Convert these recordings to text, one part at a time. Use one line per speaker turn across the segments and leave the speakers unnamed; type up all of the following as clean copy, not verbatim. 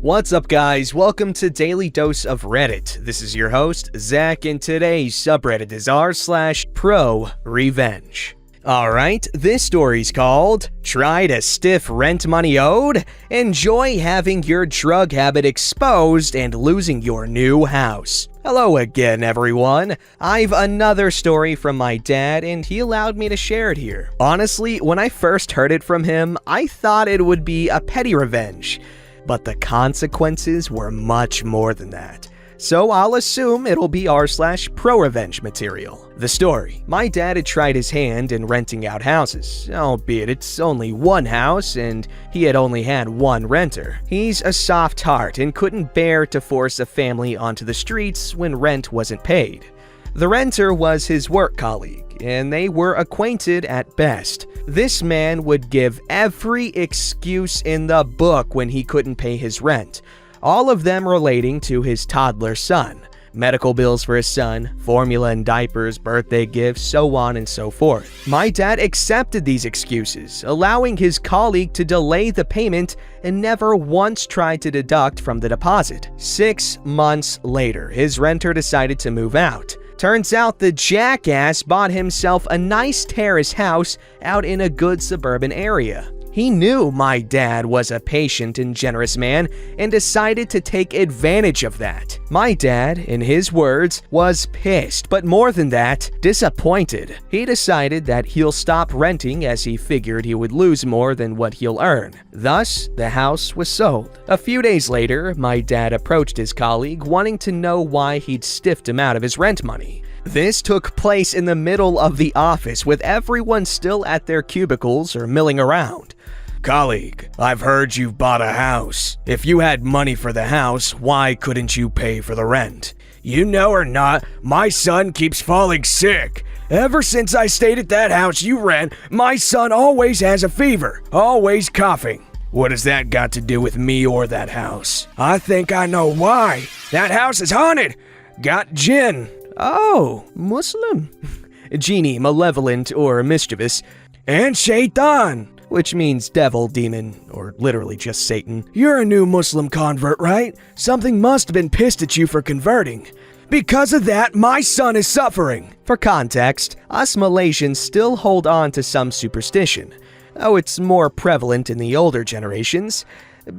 What's up, guys? Welcome to Daily Dose of Reddit. This is your host, Zach, and today's subreddit is r/ProRevenge. Alright, this story's called Try to Stiff Rent Money Owed? Enjoy having your drug habit exposed and losing your new house. Hello again, everyone. I've another story from my dad, and he allowed me to share it here. Honestly, when I first heard it from him, I thought it would be a petty revenge. But the consequences were much more than that. So I'll assume it'll be r/ProRevenge material. The story. My dad had tried his hand in renting out houses, albeit it's only one house and he had only had one renter. He's a soft heart and couldn't bear to force a family onto the streets when rent wasn't paid. The renter was his work colleague, and they were acquainted at best. This man would give every excuse in the book when he couldn't pay his rent, all of them relating to his toddler son. Medical bills for his son, formula and diapers, birthday gifts, so on and so forth. My dad accepted these excuses, allowing his colleague to delay the payment and never once tried to deduct from the deposit. 6 months later, his renter decided to move out. Turns out the jackass bought himself a nice terrace house out in a good suburban area. He knew my dad was a patient and generous man and decided to take advantage of that. My dad, in his words, was pissed, but more than that, disappointed. He decided that he'll stop renting as he figured he would lose more than what he'll earn. Thus, the house was sold. A few days later, my dad approached his colleague wanting to know why he'd stiffed him out of his rent money. This took place in the middle of the office with everyone still at their cubicles or milling around.
Colleague, I've heard you've bought a house. If you had money for the house, why couldn't you pay for the rent? You know or not, my son keeps falling sick. Ever since I stayed at that house you rent, my son always has a fever, always coughing. What has that got to do with me or that house? I think I know why. That house is haunted. Got jinn.
Oh, Muslim. Genie, malevolent, or mischievous.
And shaitan,
which means devil, demon, or literally just Satan.
You're a new Muslim convert, right? Something must have been pissed at you for converting. Because of that, my son is suffering.
For context, us Malaysians still hold on to some superstition, though it's more prevalent in the older generations.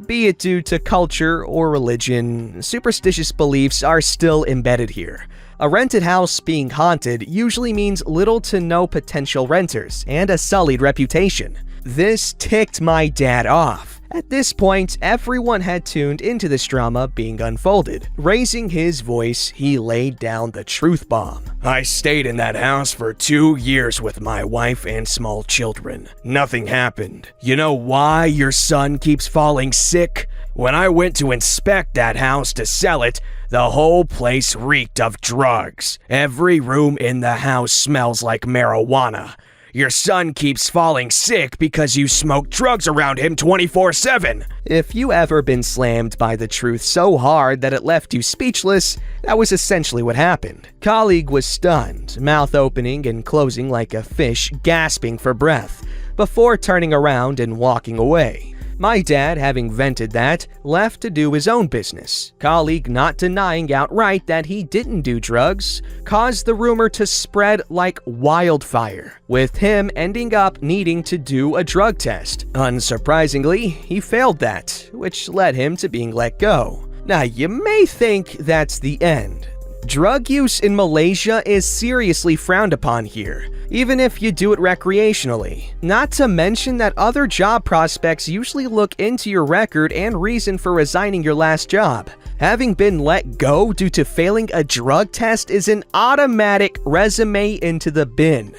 Be it due to culture or religion, superstitious beliefs are still embedded here. A rented house being haunted usually means little to no potential renters and a sullied reputation. This ticked my dad off. At this point, everyone had tuned into this drama being unfolded. Raising his voice, he laid down the truth bomb.
I stayed in that house for 2 years with my wife and small children. Nothing happened. You know why your son keeps falling sick? When I went to inspect that house to sell it, the whole place reeked of drugs. Every room in the house smells like marijuana. Your son keeps falling sick because you smoke drugs around him 24/7.
If you ever been slammed by the truth so hard that it left you speechless, that was essentially what happened. Colleague was stunned, mouth opening and closing like a fish, gasping for breath, before turning around and walking away. My dad, having vented that, left to do his own business. Colleague not denying outright that he didn't do drugs, caused the rumor to spread like wildfire, with him ending up needing to do a drug test. Unsurprisingly, he failed that, which led him to being let go. Now, you may think that's the end. Drug use in Malaysia is seriously frowned upon here, even if you do it recreationally. Not to mention that other job prospects usually look into your record and reason for resigning your last job. Having been let go due to failing a drug test is an automatic resume into the bin.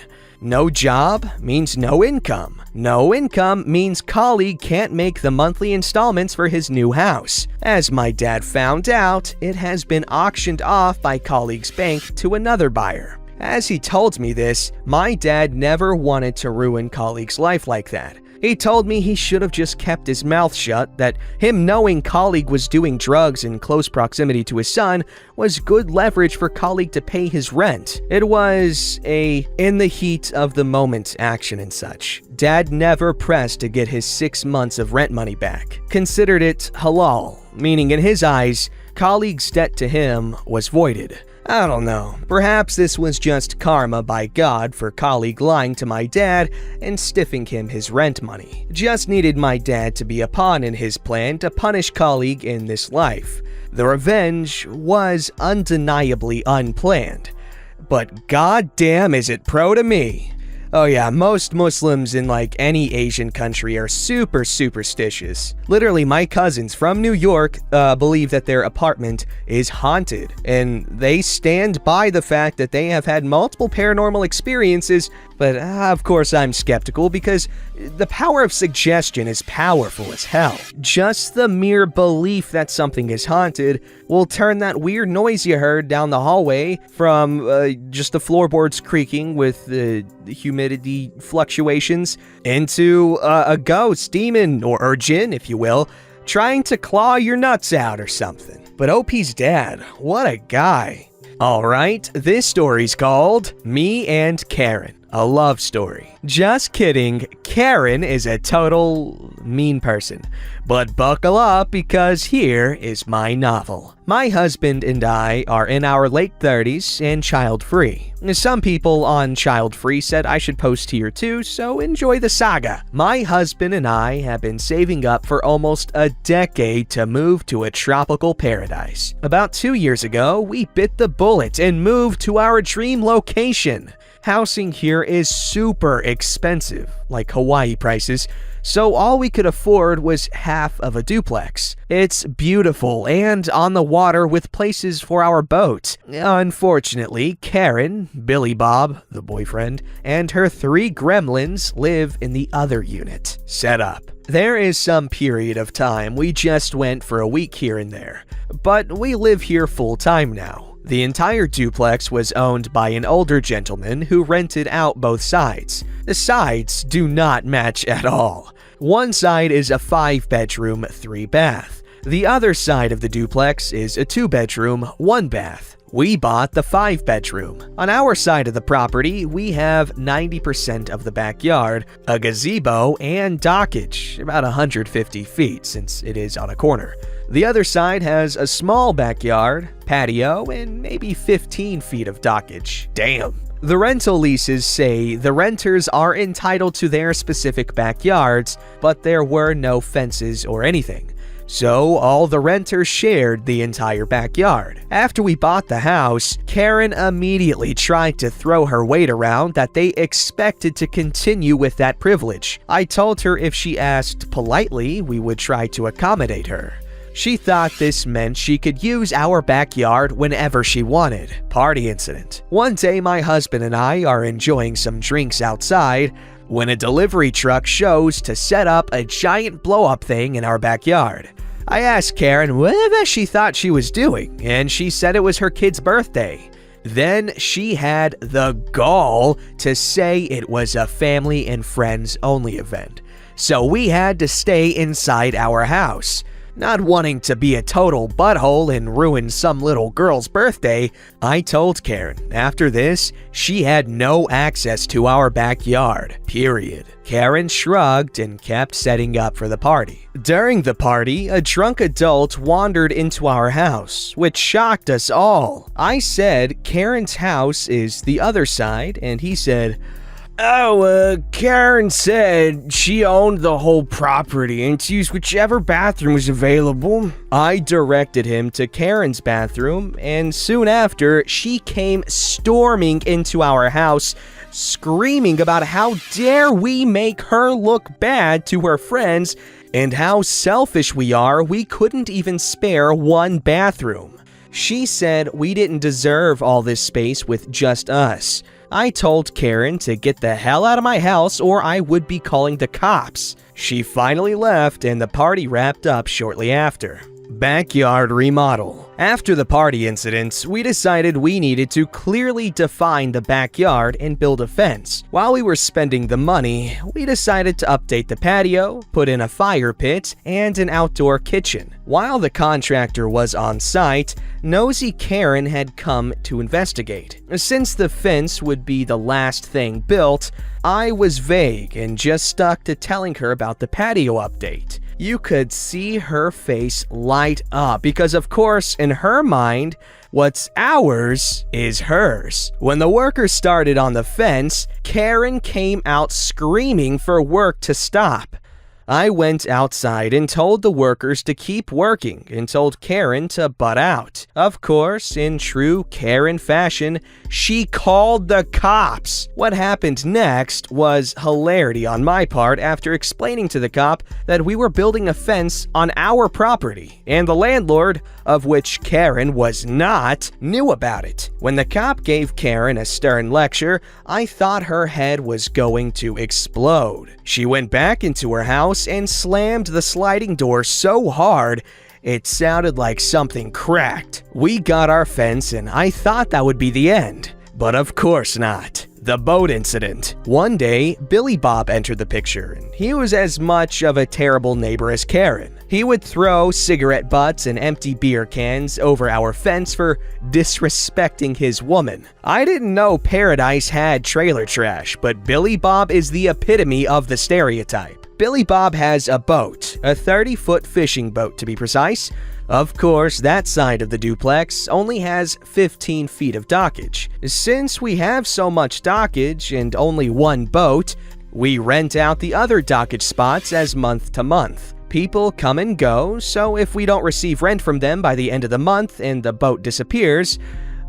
No job means no income. No income means colleague can't make the monthly installments for his new house. As my dad found out, it has been auctioned off by colleague's bank to another buyer. As he told me this, my dad never wanted to ruin colleague's life like that. He told me he should have just kept his mouth shut, that him knowing colleague was doing drugs in close proximity to his son was good leverage for colleague to pay his rent. It was a in the heat of the moment action and such. Dad never pressed to get his 6 months of rent money back. Considered it halal, meaning in his eyes, colleague's debt to him was voided. I don't know, perhaps this was just karma by God for colleague lying to my dad and stiffing him his rent money. Just needed my dad to be a pawn in his plan to punish colleague in this life. The revenge was undeniably unplanned, but goddamn is it pro to me. Oh yeah, most Muslims in like any Asian country are super superstitious. Literally, my cousins from New York believe that their apartment is haunted, and they stand by the fact that they have had multiple paranormal experiences, but of course I'm skeptical because the power of suggestion is powerful as hell. Just the mere belief that something is haunted will turn that weird noise you heard down the hallway from just the floorboards creaking with the humidity fluctuations into a ghost, demon, or jinn, if you will, trying to claw your nuts out or something. But OP's dad, what a guy. Alright, this story's called Me and Karen. A love story. Just kidding, Karen is a total mean person. But buckle up because here is my novel. My husband and I are in our late 30s and child-free. Some people on child-free said I should post here too, so enjoy the saga. My husband and I have been saving up for almost a decade to move to a tropical paradise. About 2 years ago, we bit the bullet and moved to our dream location. Housing here is super expensive, like Hawaii prices, so all we could afford was half of a duplex. It's beautiful and on the water with places for our boat. Unfortunately, Karen, Billy Bob, the boyfriend, and her 3 gremlins live in the other unit. Set up. There is some period of time we just went for a week here and there, but we live here full time now. The entire duplex was owned by an older gentleman who rented out both sides. The sides do not match at all. One side is a 5-bedroom, 3-bath. The other side of the duplex is a 2-bedroom, 1-bath. We bought the 5-bedroom. On our side of the property, we have 90% of the backyard, a gazebo, and dockage, about 150 feet since it is on a corner. The other side has a small backyard, patio, and maybe 15 feet of dockage. Damn. The rental leases say the renters are entitled to their specific backyards, but there were no fences or anything. So all the renters shared the entire backyard. After we bought the house, Karen immediately tried to throw her weight around that they expected to continue with that privilege. I told her if she asked politely, we would try to accommodate her. She thought this meant she could use our backyard whenever she wanted. Party incident. One day my husband and I are enjoying some drinks outside when a delivery truck shows to set up a giant blow-up thing in our backyard. I asked Karen what she thought she was doing, and she said it was her kid's birthday. Then she had the gall to say it was a family and friends only event. So we had to stay inside our house. Not wanting to be a total butthole and ruin some little girl's birthday, I told Karen after this, she had no access to our backyard, period. Karen shrugged and kept setting up for the party. During the party, a drunk adult wandered into our house, which shocked us all. I said Karen's house is the other side, and he said, Karen said she owned the whole property and to use whichever bathroom was available. I directed him to Karen's bathroom, and soon after, she came storming into our house, screaming about how dare we make her look bad to her friends and how selfish we are we couldn't even spare one bathroom. She said we didn't deserve all this space with just us. I told Karen to get the hell out of my house or I would be calling the cops. She finally left and the party wrapped up shortly after. Backyard remodel. After the party incident, we decided we needed to clearly define the backyard and build a fence. While we were spending the money, we decided to update the patio, put in a fire pit, and an outdoor kitchen. While the contractor was on site, nosy Karen had come to investigate. Since the fence would be the last thing built, I was vague and just stuck to telling her about the patio update. You could see her face light up because, of course, in her mind, what's ours is hers. When the workers started on the fence, Karen came out screaming for work to stop. I went outside and told the workers to keep working and told Karen to butt out. Of course, in true Karen fashion, she called the cops. What happened next was hilarity on my part after explaining to the cop that we were building a fence on our property, and the landlord, of which Karen was not, knew about it. When the cop gave Karen a stern lecture, I thought her head was going to explode. She went back into her house and slammed the sliding door so hard it sounded like something cracked. We got our fence and I thought that would be the end, but of course not. The boat incident. One day, Billy Bob entered the picture, and he was as much of a terrible neighbor as Karen. He would throw cigarette butts and empty beer cans over our fence for disrespecting his woman. I didn't know Paradise had trailer trash, but Billy Bob is the epitome of the stereotype. Billy Bob has a boat, a 30-foot fishing boat to be precise. Of course, that side of the duplex only has 15 feet of dockage. Since we have so much dockage and only one boat, we rent out the other dockage spots as month to month. People come and go, so if we don't receive rent from them by the end of the month and the boat disappears,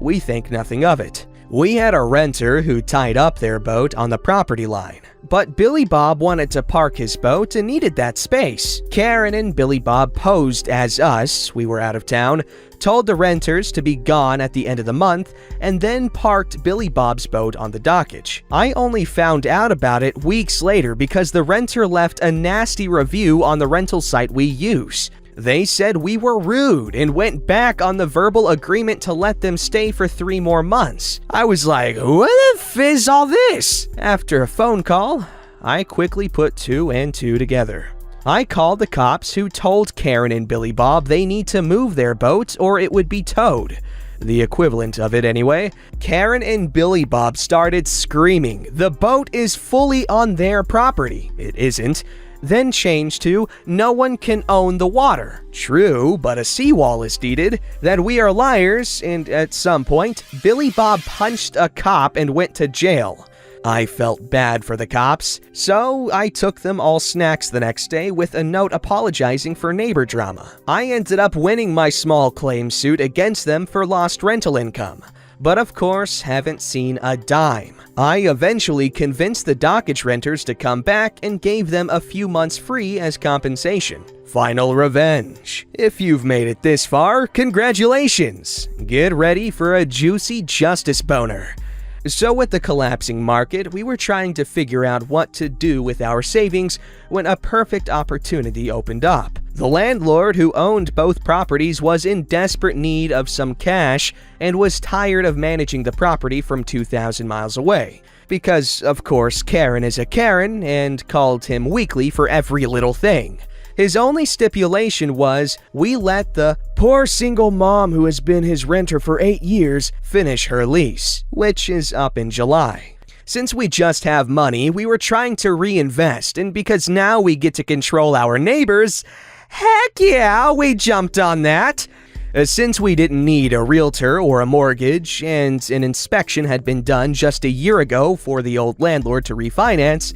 we think nothing of it. We had a renter who tied up their boat on the property line, but Billy Bob wanted to park his boat and needed that space. Karen and Billy Bob posed as us, we were out of town, told the renters to be gone at the end of the month, and then parked Billy Bob's boat on the dockage. I only found out about it weeks later because the renter left a nasty review on the rental site we use. They said we were rude and went back on the verbal agreement to let them stay for 3 more months. I was like, what the f is all this? After a phone call, I quickly put 2 and 2 together. I called the cops who told Karen and Billy Bob they need to move their boat or it would be towed. The equivalent of it anyway. Karen and Billy Bob started screaming, "The boat is fully on their property." It isn't. Then changed to, "No one can own the water." True, but a seawall is needed. That we are liars, and at some point, Billy Bob punched a cop and went to jail. I felt bad for the cops, so I took them all snacks the next day with a note apologizing for neighbor drama. I ended up winning my small claim suit against them for lost rental income, but of course haven't seen a dime. I eventually convinced the dockage renters to come back and gave them a few months free as compensation. Final revenge. If you've made it this far, congratulations! Get ready for a juicy justice boner. So with the collapsing market, we were trying to figure out what to do with our savings when a perfect opportunity opened up. The landlord who owned both properties was in desperate need of some cash and was tired of managing the property from 2,000 miles away. Because, of course, Karen is a Karen and called him weekly for every little thing. His only stipulation was we let the poor single mom who has been his renter for 8 years finish her lease, which is up in July. Since we just have money, we were trying to reinvest, and because now we get to control our neighbors, heck yeah, we jumped on that. Since we didn't need a realtor or a mortgage, and an inspection had been done just a year ago for the old landlord to refinance,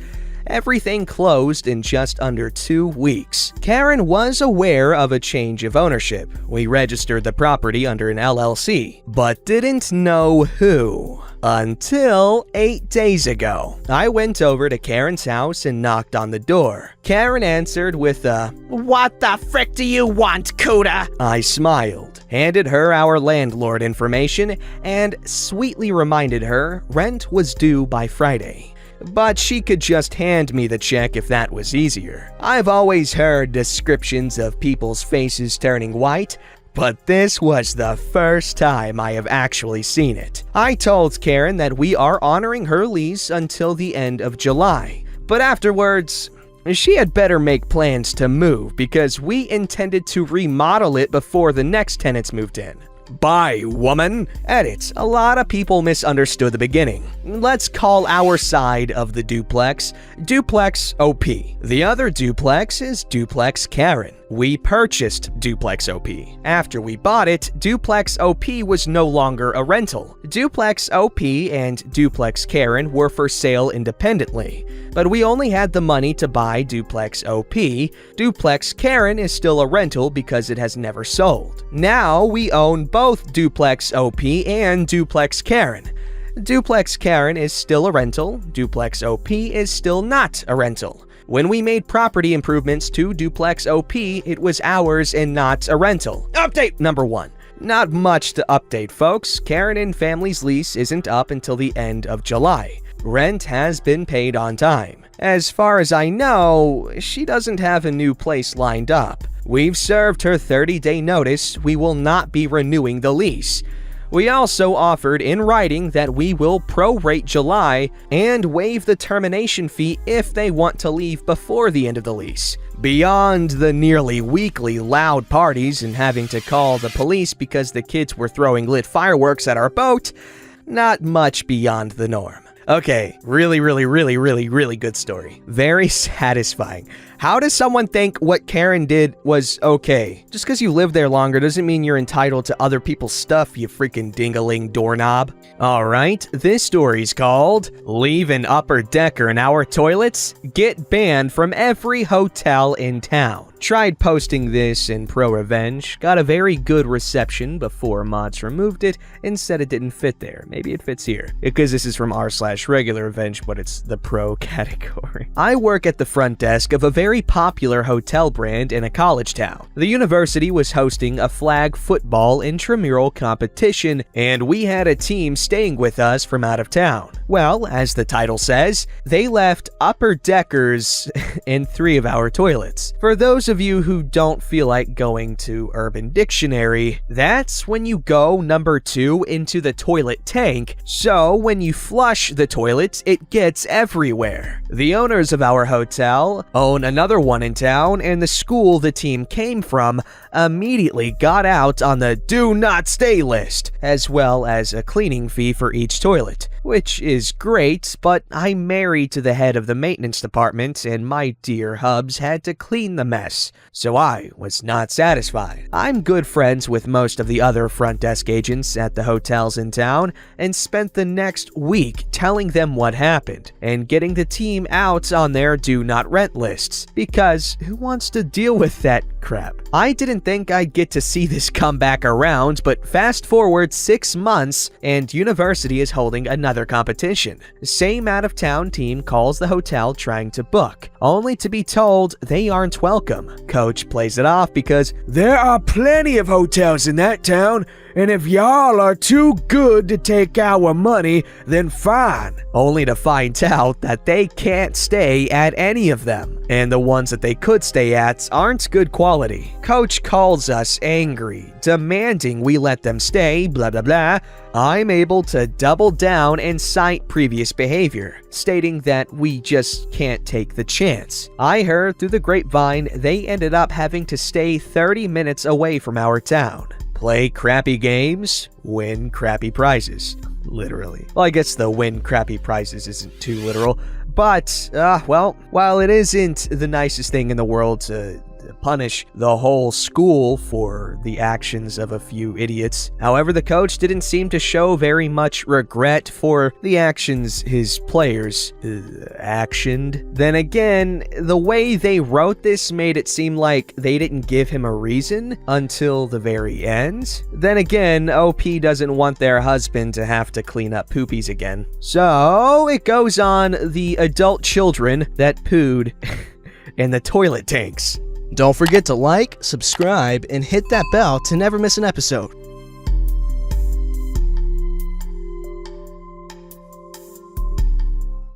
everything closed in just under 2 weeks. Karen was aware of a change of ownership. We registered the property under an LLC, but didn't know who. Until 8 days ago. I went over to Karen's house and knocked on the door. Karen answered with a, "What the frick do you want, Cuda?" I smiled, handed her our landlord information, and sweetly reminded her rent was due by Friday. but she could just hand me the check if that was easier. I've always heard descriptions of people's faces turning white, but this was the first time I have actually seen it. I told Karen that we are honoring her lease until the end of July, but afterwards, she had better make plans to move because we intended to remodel it before the next tenants moved in.
Bye, woman.
Edit. A lot of people misunderstood the beginning. Let's call our side of the duplex Duplex OP. The other duplex is Duplex Karen. We purchased Duplex OP. After we bought it, Duplex OP was no longer a rental. Duplex OP and Duplex Karen were for sale independently, but we only had the money to buy Duplex OP. Duplex Karen is still a rental because it has never sold. Now we own both Duplex OP and Duplex Karen. Duplex Karen is still a rental, Duplex OP is still not a rental. When we made property improvements to Duplex OP, it was ours and not a rental. Update number 1. Not much to update, folks. Karen and family's lease isn't up until the end of July. Rent has been paid on time. As far as I know, she doesn't have a new place lined up. We've served her 30-day notice. We will not be renewing the lease. We also offered in writing that we will prorate July and waive the termination fee if they want to leave before the end of the lease. Beyond the nearly weekly loud parties and having to call the police because the kids were throwing lit fireworks at our boat, not much beyond the norm. Okay, really good story. Very satisfying. How does someone think what Karen did was okay? Just because you live there longer doesn't mean you're entitled to other people's stuff, you freaking ding-a-ling doorknob. Alright, this story's called Leave an Upper Decker in Our Toilets? Get Banned from Every Hotel in Town. Tried posting this in ProRevenge, got a very good reception before mods removed it and said it didn't fit there. Maybe it fits here, because this is from r/regular revenge, but it's the pro category. I work at the front desk of a very popular hotel brand in a college town. The university was hosting a flag football intramural competition, and we had a team staying with us from out of town. Well, as the title says, they left upper deckers in 3 of our toilets. For those of you who don't feel like going to Urban Dictionary, that's when you go number 2 into the toilet tank, so when you flush the toilet, it gets everywhere. The owners of our hotel own another one in town, and the school the team came from immediately got out on the do not stay list, as well as a cleaning fee for each toilet, which is great, but I'm married to the head of the maintenance department, and my dear hubs had to clean the mess, so I was not satisfied. I'm good friends with most of the other front desk agents at the hotels in town, and spent the next week telling them what happened, and getting the team out on their do not rent lists, because who wants to deal with that crap? I didn't think I'd get to see this come back around, but fast forward 6 months, and university is holding another competition. Same out-of-town team calls the hotel trying to book, only to be told they aren't welcome. Coach plays it off because
there are plenty of hotels in that town, and if y'all are too good to take our money, then fine.
Only to find out that they can't stay at any of them, and the ones that they could stay at aren't good quality. Coach calls us angry, demanding we let them stay, blah blah blah. I'm able to double down and cite previous behavior, stating that we just can't take the chance. I heard through the grapevine they ended up having to stay 30 minutes away from our town. Play crappy games, win crappy prizes. Literally. Well, I guess the win crappy prizes isn't too literal, but, well, while it isn't the nicest thing in the world to punish the whole school for the actions of a few idiots. However, the coach didn't seem to show very much regret for the actions his players actioned. Then again, the way they wrote this made it seem like they didn't give him a reason until the very end. Then again, OP doesn't want their husband to have to clean up poopies again. So, it goes on the adult children that pooed in the toilet tanks.
Don't forget to like, subscribe, and hit that bell to never miss an episode.